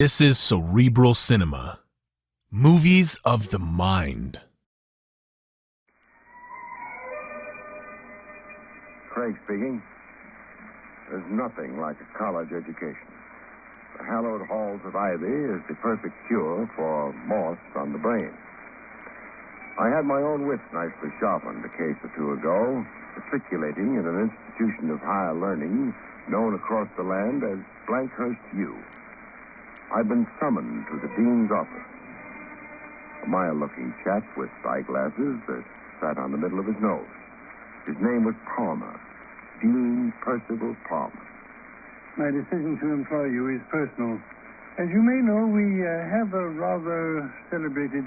This is Cerebral Cinema. Movies of the mind. Craig speaking. There's nothing like a college education. The hallowed halls of Ivy is the perfect cure for moss on the brain. I had my own wits nicely sharpened a case or two ago, matriculating in an institution of higher learning known across the land as Blankhurst U. I'd been summoned to the dean's office. A mild-looking chap with eyeglasses that sat on the middle of his nose. His name was Palmer. Dean Percival Palmer. My decision to employ you is personal. As you may know, we have a rather celebrated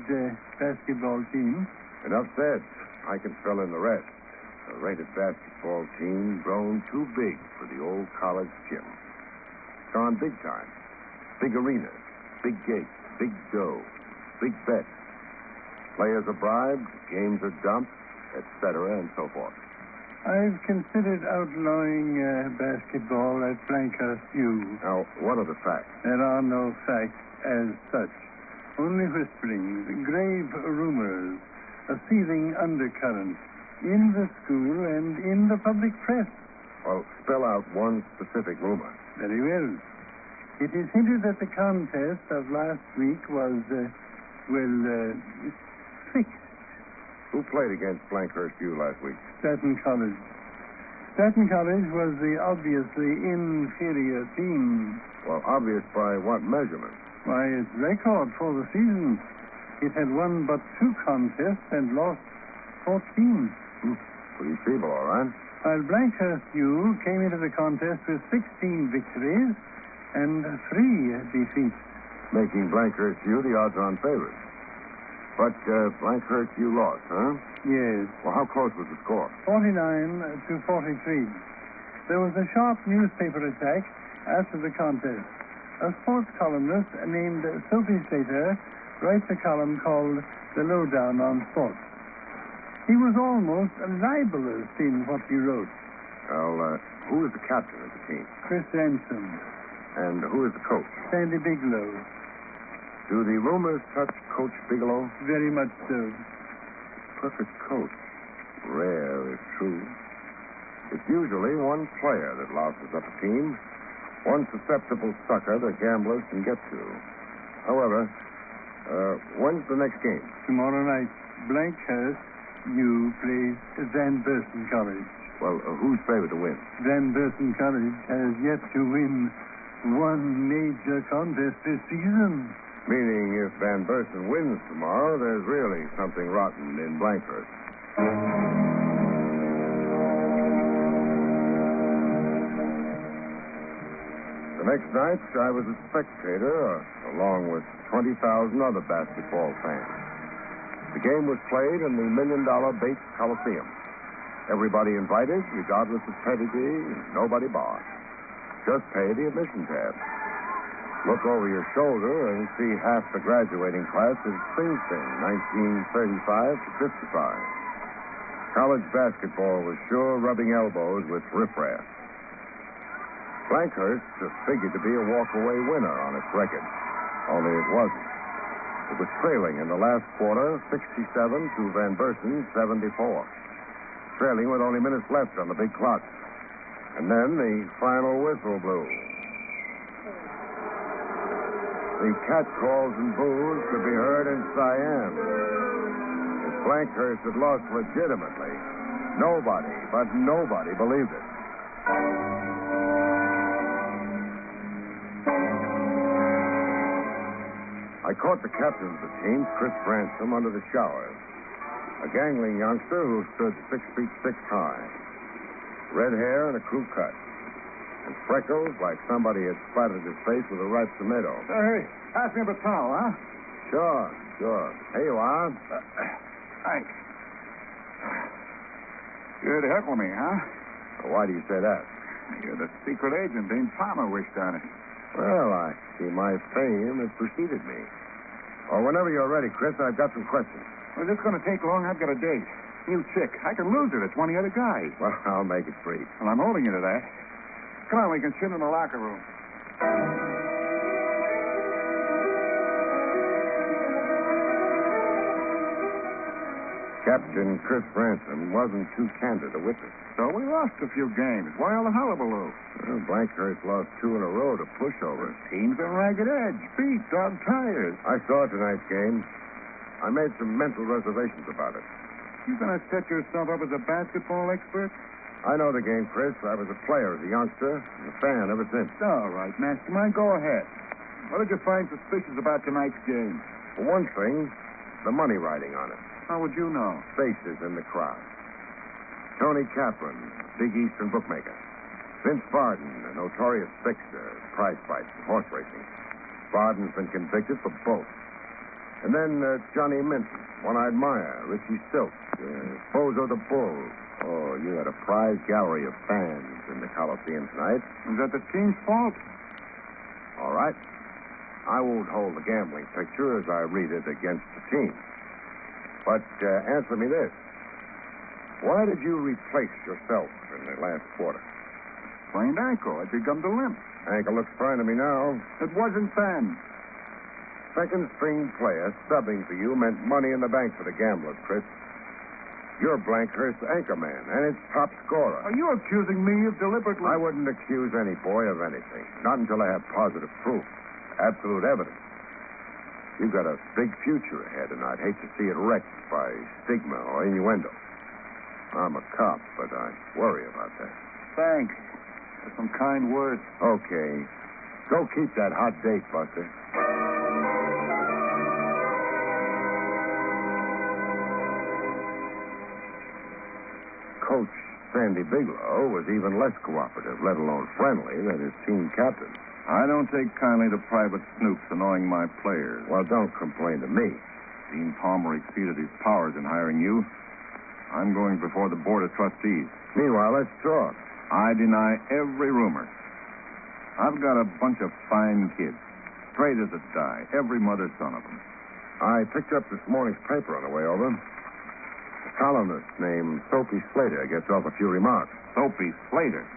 basketball team. Enough said. I can fill in the rest. A rated basketball team grown too big for the old college gym. Gone big time. Big arenas, big gates, big dough, big bets. Players are bribed, games are dumped, etc., and so forth. I've considered outlawing basketball at Blankhurst U. Now, what are the facts? There are no facts as such. Only whisperings, grave rumors, a seething undercurrent in the school and in the public press. Well, spell out one specific rumor. Very well. It is hinted that the contest of last week was, fixed. Who played against Blankhurst U last week? Staten College. Staten College was the obviously inferior team. Well, obvious by what measurement? Why, its record for the season. It had won but 2 contests and lost 14. Pretty feeble, all right. While Blankhurst U came into the contest with 16 victories and 3 defeats. Making Blankhurst U the odds-on favorite. But Blankhurst U lost, huh? Yes. Well, how close was the score? 49 to 43. There was a sharp newspaper attack after the contest. A sports columnist named Sophie Slater writes a column called The Lowdown on Sports. He was almost a libelous in what he wrote. Well, who is the captain of the team? Chris Ransom. And who is the coach? Sandy Bigelow. Do the rumors touch Coach Bigelow? Very much so. Perfect coach. Rare, if true. It's usually one player that louses up a team. One susceptible sucker that gamblers can get to. However, when's the next game? Tomorrow night. Blankhurst U plays Van Bursen College. Well, who's favored to win? Van Bursen College has yet to win one major contest this season. Meaning if Van Bursen wins tomorrow, there's really something rotten in Blankhurst. The next night, I was a spectator, along with 20,000 other basketball fans. The game was played in the $1 million Bates Coliseum. Everybody invited, regardless of pedigree, nobody barred. Just pay the admission tab. Look over your shoulder and see half the graduating class of Springsteen, 1935 to 55. College basketball was sure rubbing elbows with riffraff. Blankhurst figured to be a walk-away winner on its record, only it wasn't. It was trailing in the last quarter, 67 to Van Bursen, 74. Trailing with only minutes left on the big clock. And then the final whistle blew. The catcalls and boos could be heard in Siam. If Blankhurst had lost legitimately, nobody believed it. I caught the captain of the team, Chris Ransom, under the showers. A gangling youngster who stood 6 feet 6 high. Red hair and a crew cut. And freckles like somebody had splattered his face with a ripe tomato. Hey, pass me a towel, huh? Sure. Here you are. Thanks. You're to heckle me, huh? Why do you say that? You're the secret agent Dean Palmer wished on it. Well, I see my fame has preceded me. Well, whenever you're ready, Chris, I've got some questions. Well, is this going to take long? I've got a date. New chick. I can lose her to 20 other guys. Well, I'll make it free. Well, I'm holding you to that. Come on, we can sit in the locker room. Captain Chris Ransom wasn't too candid a witness. So we lost a few games. Why all the hullabaloo? Well, Blankhurst lost 2 in a row to pushovers. Team's on ragged edge. Feet, dog tires. I saw tonight's game. I made some mental reservations about it. You gonna set yourself up as a basketball expert? I know the game, Chris. I was a player as a youngster and a fan ever since. All right, Mastermind, go ahead. What did you find suspicious about tonight's game? For one thing, the money riding on it. How would you know? Faces in the crowd. Tony Kaplan, big Eastern bookmaker. Vince Barden, a notorious fixer, prize fights and horse racing. Barden's been convicted for both. And then Johnny Minton, One-Eyed Meyer, Richie Silk, Bozo the Bull. Oh, you had a prize gallery of fans in the Coliseum tonight. Is that the team's fault? All right. I won't hold the gambling picture as I read it against the team. But answer me this. Why did you replace yourself in the last quarter? Sprained ankle. It begun to limp. Ankle looks fine to me now. It wasn't then. Second string player subbing for you meant money in the bank for the gamblers, Chris. You're Blankhurst's anchor man and its top scorer. Are you accusing me of deliberately... I wouldn't accuse any boy of anything. Not until I have positive proof. Absolute evidence. You've got a big future ahead, and I'd hate to see it wrecked by stigma or innuendo. I'm a cop, but I worry about that. Thanks for some kind words. Okay. Go keep that hot date, Buster. Coach Sandy Bigelow was even less cooperative, let alone friendly, than his team captain. I don't take kindly to private snoops annoying my players. Well, don't complain to me. Dean Palmer exceeded his powers in hiring you. I'm going before the Board of Trustees. Meanwhile, let's talk. I deny every rumor. I've got a bunch of fine kids. Straight as a die. Every mother's son of them. I picked up this morning's paper on the way over. A columnist named Sophie Slater gets off a few remarks. Sophie Slater?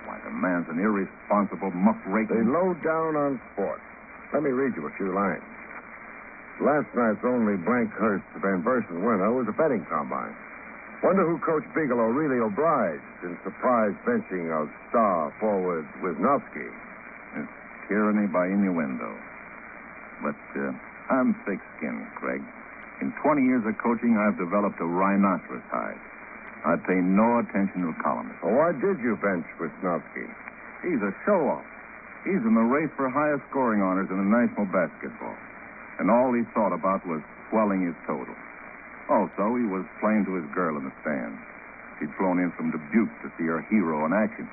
Why, the man's an irresponsible muckraker. They load down on sports. Let me read you a few lines. Last night's only Blankhurst Van Bursen winner was a betting combine. Wonder who Coach Bigelow really obliged in surprise benching of star forward Wisnowski. It's tyranny by innuendo. But I'm thick-skinned, Craig. In 20 years of coaching, I've developed a rhinoceros hide. I pay no attention to a columnist. Well, why did you bench Wisnowski? He's a show-off. He's in the race for highest scoring honors in the National Basketball. And all he thought about was swelling his total. Also, he was playing to his girl in the stands. She'd flown in from Dubuque to see her hero in action.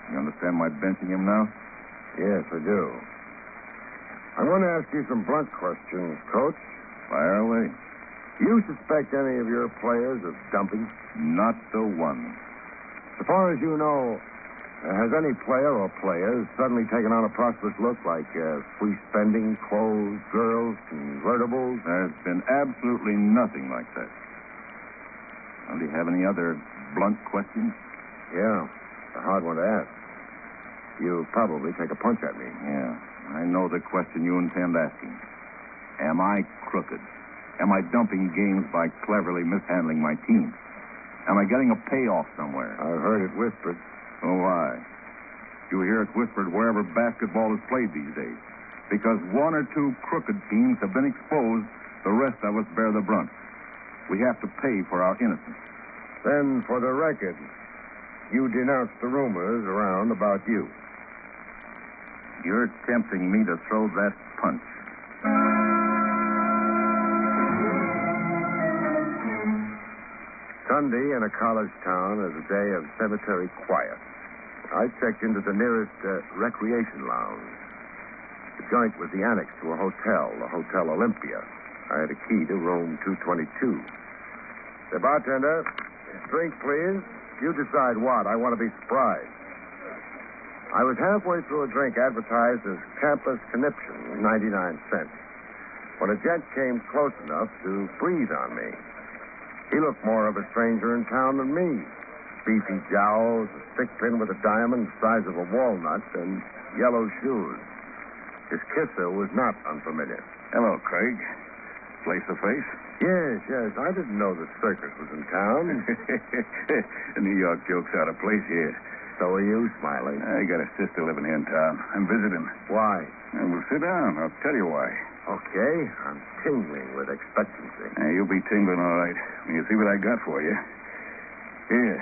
You understand my benching him now? Yes, I do. I'm going to ask you some blunt questions, Coach. Fire away. Do you suspect any of your players of dumping? Not the one. As far as you know, has any player or players suddenly taken on a prosperous look like free spending, clothes, girls, convertibles? There's been absolutely nothing like that. Well, do you have any other blunt questions? Yeah, it's a hard one to ask. You'll probably take a punch at me. Yeah, I know the question you intend asking. Am I crooked? Am I dumping games by cleverly mishandling my team? Am I getting a payoff somewhere? I've heard it whispered. Oh, why? You hear it whispered wherever basketball is played these days. Because one or two crooked teams have been exposed, the rest of us bear the brunt. We have to pay for our innocence. Then, for the record, you denounce the rumors around about you. You're tempting me to throw that punch. Sunday in a college town is a day of cemetery quiet. I checked into the nearest recreation lounge. The joint was the annex to a hotel, the Hotel Olympia. I had a key to room 222. The bartender, drink, please. You decide what. I want to be surprised. I was halfway through a drink advertised as Campus Conniption, 99 cents, when a gent came close enough to breathe on me. He looked more of a stranger in town than me. Beefy jowls, a stick pin with a diamond the size of a walnut, and yellow shoes. His kisser was not unfamiliar. Hello, Craig. Place the face? Yes. I didn't know the circus was in town. The New York joke's out of place here. So are you, Smiley. I got a sister living here in town. I'm visiting. Why? And we'll sit down. I'll tell you why. Okay. I'm tingling with expectancy. You'll be tingling all right when you see what I got for you. Here.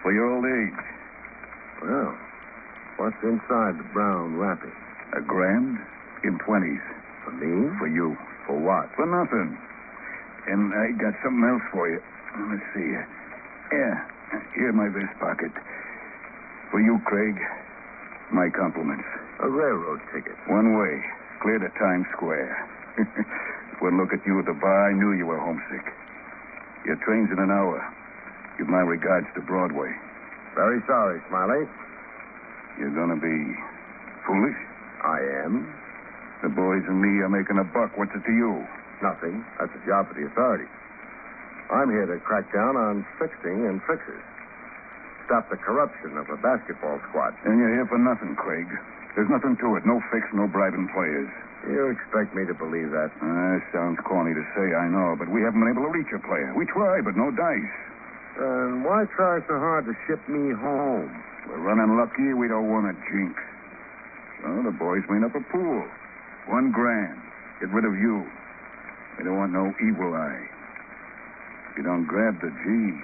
For your old age. Well, what's inside the brown wrapping? $1,000 in 20s. For me? For you. For what? For nothing. And I got something else for you. Let's see. Yeah. Here in my vest pocket. For you, Craig. My compliments. A railroad ticket. One way. Clear to Times Square. One look at you at the bar, I knew you were homesick. Your train's in an hour. Give my regards to Broadway. Very sorry, Smiley. You're gonna be foolish? I am. The boys and me are making a buck. What's it to you? Nothing. That's a job for the authorities. I'm here to crack down on fixing and fixers. Stop the corruption of a basketball squad. And you're here for nothing, Craig. There's nothing to it. No fix, no bribing players. You expect me to believe that? Sounds corny to say, I know, but we haven't been able to reach a player. We try, but no dice. Why try so hard to ship me home? We're running lucky. We don't want a jinx. So the boys made up a pool. $1,000. Get rid of you. They don't want no evil eye. If you don't grab the G,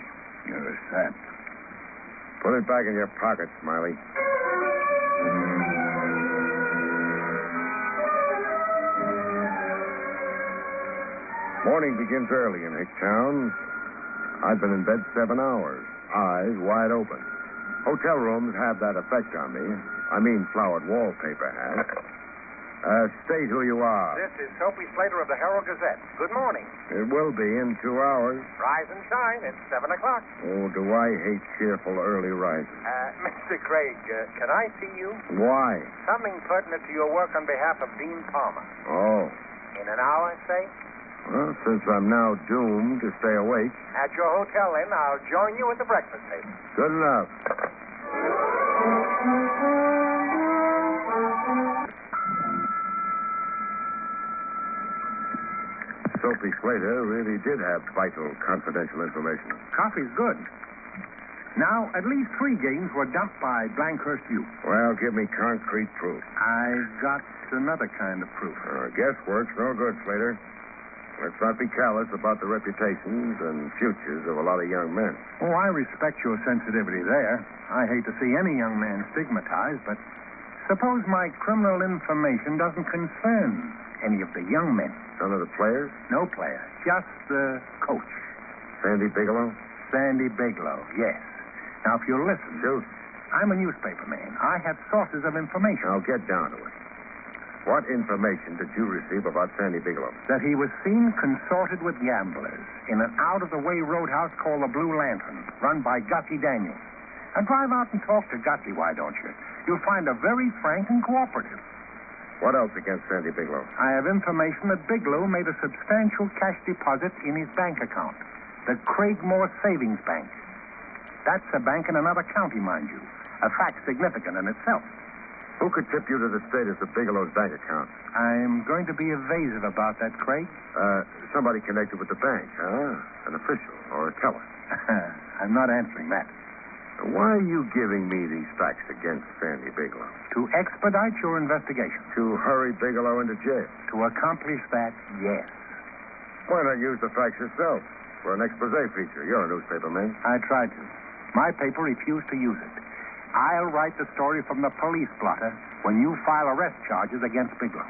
you're a sap. Put it back in your pocket, Smiley. Morning begins early in Hicktown. I've been in bed 7 hours, eyes wide open. Hotel rooms have that effect on me. I mean, flowered wallpaper has. State who you are. This is Sophie Slater of the Herald-Gazette. Good morning. It will be in 2 hours. Rise and shine. It's 7 o'clock. Oh, do I hate cheerful early rising. Mr. Craig, can I see you? Why? Something pertinent to your work on behalf of Dean Palmer. Oh. In an hour, say? Well, since I'm now doomed to stay awake. At your hotel, then, I'll join you at the breakfast table. Good enough. Sophie Slater really did have vital confidential information. Coffee's good. Now, at least 3 games were dumped by Blankhurst Youth. Well, give me concrete proof. I got another kind of proof. Guesswork's no good, Slater. Let's not be callous about the reputations and futures of a lot of young men. Oh, I respect your sensitivity there. I hate to see any young man stigmatized, but suppose my criminal information doesn't concern any of the young men. None of the players? No player. Just the coach. Sandy Bigelow? Sandy Bigelow, yes. Now, if you'll listen. Shoot. I'm a newspaper man. I have sources of information. Now, get down to it. What information did you receive about Sandy Bigelow? That he was seen consorted with gamblers in an out-of-the-way roadhouse called the Blue Lantern, run by Gussie Daniels. Now, drive out and talk to Gussie, why don't you? You'll find her very frank and cooperative. What else against Sandy Bigelow? I have information that Bigelow made a substantial cash deposit in his bank account, the Craigmore Savings Bank. That's a bank in another county, mind you. A fact significant in itself. Who could tip you to the status of Bigelow's bank account? I'm going to be evasive about that, Craig. Somebody connected with the bank, huh? An official or a teller? I'm not answering that. Why are you giving me these facts against Sandy Bigelow? To expedite your investigation. To hurry Bigelow into jail? To accomplish that, yes. Why not use the facts yourself for an expose feature? You're a newspaper man. I tried to. My paper refused to use it. I'll write the story from the police blotter when you file arrest charges against Bigelow.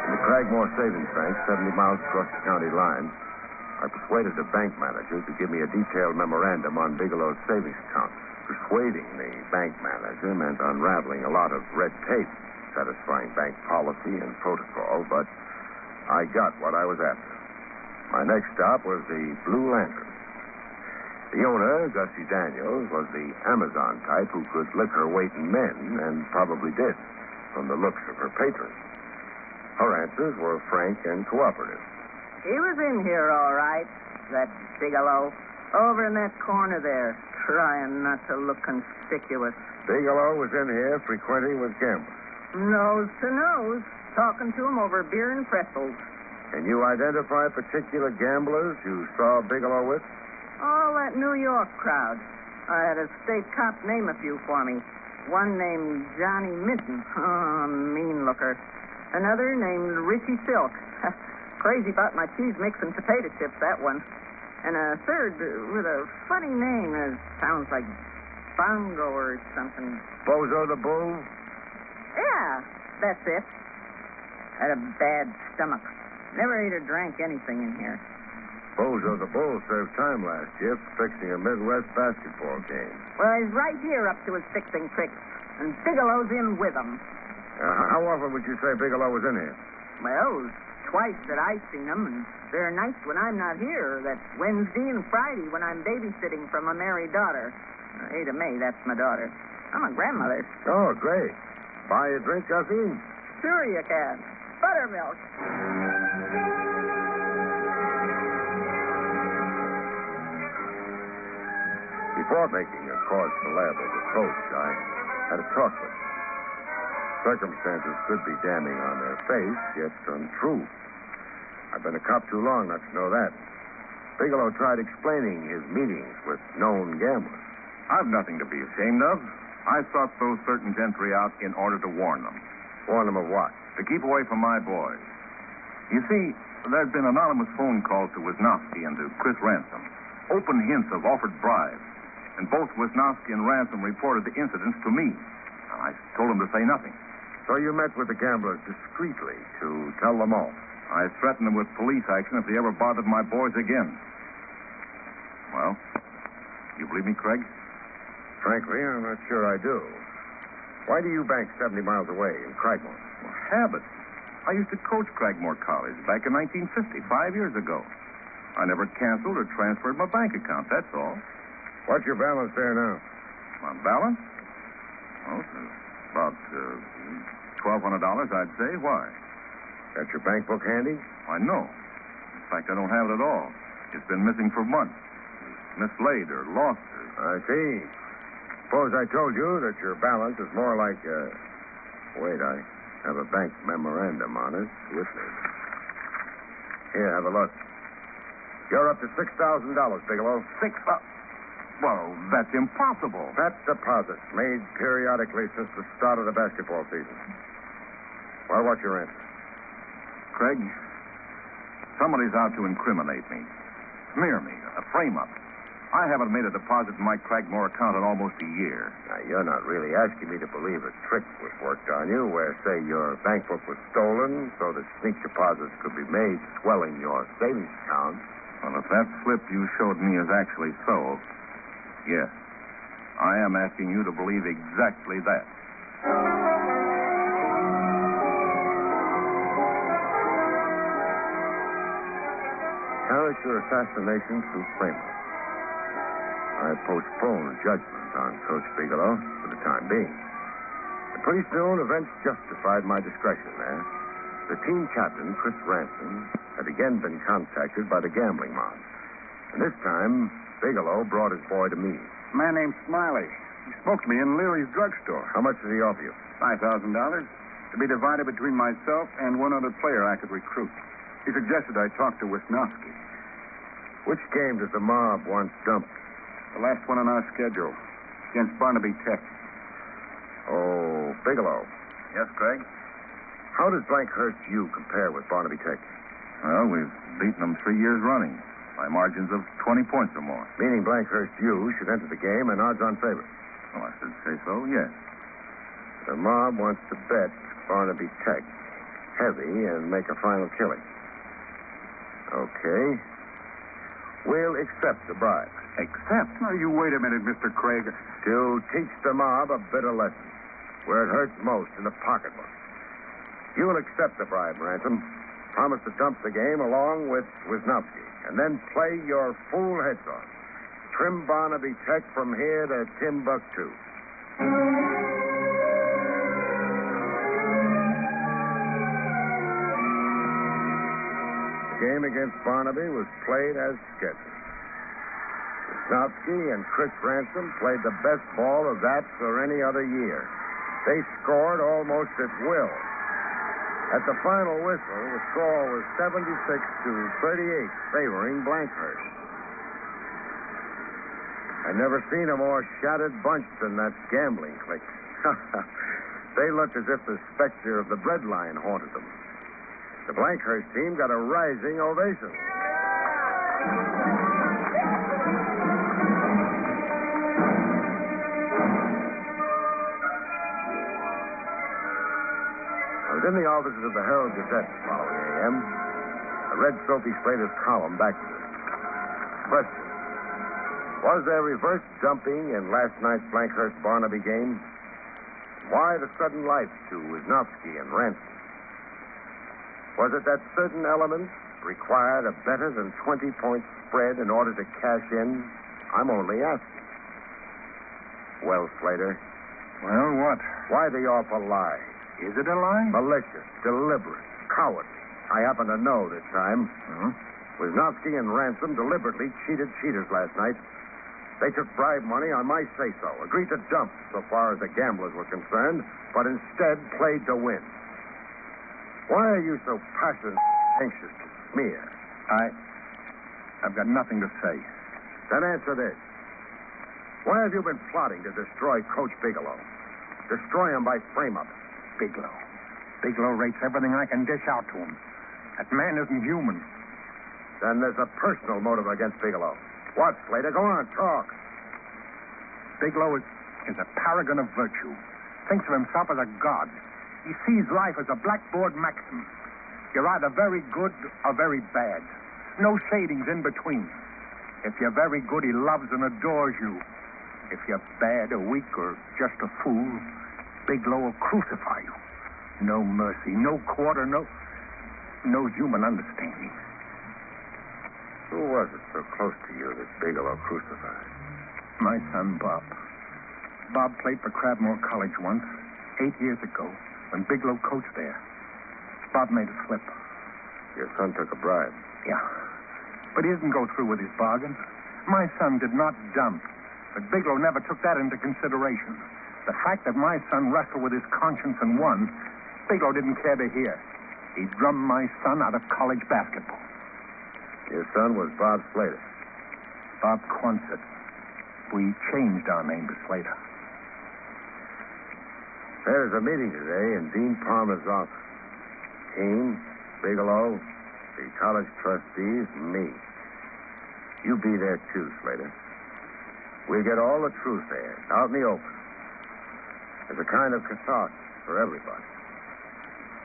In the Cragmore Savings Bank, 70 miles across the county line, I persuaded the bank manager to give me a detailed memorandum on Bigelow's savings account. Persuading the bank manager meant unraveling a lot of red tape, satisfying bank policy and protocol, but I got what I was after. My next stop was the Blue Lantern. The owner, Gussie Daniels, was the Amazon type who could lick her weight in men, and probably did, from the looks of her patrons. Her answers were frank and cooperative. He was in here, all right, that Bigelow. Over in that corner there, trying not to look conspicuous. Bigelow was in here frequenting with gamblers. Nose to nose, talking to him over beer and pretzels. Can you identify particular gamblers you saw Bigelow with? All that New York crowd. I had a state cop name a few for me. One named Johnny Minton. Oh, mean looker. Another named Richie Silk. Crazy about my cheese mix and potato chips, that one. And a third with a funny name that sounds like Bongo or something. Bozo the Bull? Yeah, that's it. Had a bad stomach. Never ate or drank anything in here. Bozo the Bull served time last year for fixing a Midwest basketball game. Well, he's right here up to his fixing tricks, and Bigelow's in with him. How often would you say Bigelow was in here? Well, twice that I've seen him, and there are nights when I'm not here. That's Wednesday and Friday when I'm babysitting from a married daughter. Ada May, that's my daughter. I'm a grandmother. Oh, great. Buy a drink, Gussie? Sure you can. Buttermilk. Before making a cause célèbre with Coach, I had a talk with him. Circumstances could be damning on their face, yet untrue. I've been a cop too long not to know that. Bigelow tried explaining his meetings with known gamblers. I've nothing to be ashamed of. I sought those certain gentry out in order to warn them. Warn them of what? To keep away from my boys. You see, there'd been anonymous phone calls to Wisnowski and to Chris Ransom. Open hints of offered bribes. And both Wisnowski and Ransom reported the incidents to me. I told them to say nothing. So you met with the gamblers discreetly to tell them all? I threatened them with police action if they ever bothered my boys again. Well, you believe me, Craig? Frankly, I'm not sure I do. Why do you bank 70 miles away in Cragmore? Well, habit. I used to coach Cragmore College back in 1950, 5 years ago. I never canceled or transferred my bank account, that's all. What's your balance there now? My balance? Oh, about $1,200, I'd say. Why? Got your bank book handy? I know. In fact, I don't have it at all. It's been missing for months. Mislaid or lost. I see. Suppose I told you that your balance is more like Wait, I have a bank memorandum on it with me. Here, have a look. You're up to $6,000, Bigelow. Well, that's impossible. That deposit made periodically since the start of the basketball season. Well, what's your answer? Craig, somebody's out to incriminate me. Smear me. A frame-up. I haven't made a deposit in my Cragmore account in almost a year. Now, you're not really asking me to believe a trick was worked on you where, say, your bank book was stolen so that sneak deposits could be made, swelling your savings account. Well, if that slip you showed me is actually so, yes, I am asking you to believe exactly that. Character assassination through frame-up. I postponed judgment on Coach Bigelow for the time being. And pretty soon, events justified my discretion there. The team captain, Chris Ransom, had again been contacted by the gambling mob. And this time, Bigelow brought his boy to me. A man named Smiley. He spoke to me in Leary's drugstore. How much did he offer you? $5,000 to be divided between myself and one other player I could recruit. He suggested I talk to Wisnowski. Which game does the mob want dumped? The last one on our schedule. Against Barnaby Tech. Oh, Bigelow. Yes, Craig? How does Blankhurst U compare with Barnaby Tech? Well, we've beaten them 3 years running by margins of 20 points or more. Meaning Blankhurst U should enter the game and odds-on favorite. Well, I should say so, yes. The mob wants to bet Barnaby Tech heavy and make a final killing. Okay. We'll accept the bribe. Accept? Now, you wait a minute, Mr. Craig. To teach the mob a bitter lesson, where it hurts most in the pocketbook. You will accept the bribe, Ransom. Promise to dump the game along with Wisnowski, and then play your fool heads off. Trim Barnaby Tech from here to Timbuktu. The game against Barnaby was played as scheduled. The Wisnowski and Chris Ransom played the best ball of that or any other year. They scored almost at will. At the final whistle, the score was 76-38, favoring Blankhurst. I've never seen a more shattered bunch than that gambling clique. They looked as if the specter of the breadline haunted them. The Blankhurst team got a rising ovation. I was in the offices of the Herald Gazette the following a.m. I read Sophie Slater's column back to me. Question. Was there reverse jumping in last night's Blankhurst-Barnaby game? Why the sudden life to Wisnowski and Ransom? Was it that certain elements required a better than 20-point spread in order to cash in? I'm only asking. Well, Slater. Well, what? Why the awful lie? Is it a lie? Malicious, deliberate, cowardly. I happen to know this time. Wisnowski and Ransom deliberately cheated cheaters last night. They took bribe money on my say-so, agreed to dump so far as the gamblers were concerned, but instead played to win. Why are you so passionate, anxious to smear? I've got nothing to say. Then answer this. Why have you been plotting to destroy Coach Bigelow? Destroy him by frame-up. Bigelow. Bigelow rates everything I can dish out to him. That man isn't human. Then there's a personal motive against Bigelow. What, Slater? Go on, talk. Bigelow is a paragon of virtue. Thinks of himself as a god. He sees life as a blackboard maxim. You're either very good or very bad. No shadings in between. If you're very good, he loves and adores you. If you're bad or weak or just a fool, Bigelow will crucify you. No mercy, no quarter, no human understanding. Who was it so close to you that Bigelow crucified? My son, Bob. Bob played for Crabmore College once, 8 years ago, when Bigelow coached there. Bob made a slip. Your son took a bribe. Yeah. But he didn't go through with his bargain. My son did not dump. But Bigelow never took that into consideration. The fact that my son wrestled with his conscience and won, Bigelow didn't care to hear. He drummed my son out of college basketball. Your son was Bob Slater. Bob Quonset. We changed our name to Slater. There's a meeting today in Dean Palmer's office. Team, Bigelow, the college trustees, me. You be there too, Slater. We'll get all the truth there, out in the open. There's a kind of catharsis for everybody.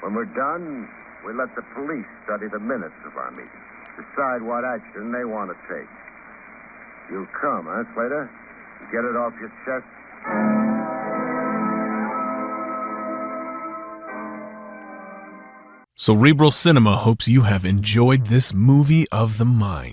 When we're done, we let the police study the minutes of our meeting. Decide what action they want to take. You'll come, huh, Slater? Get it off your chest? Cerebral Cinema hopes you have enjoyed this movie of the mind.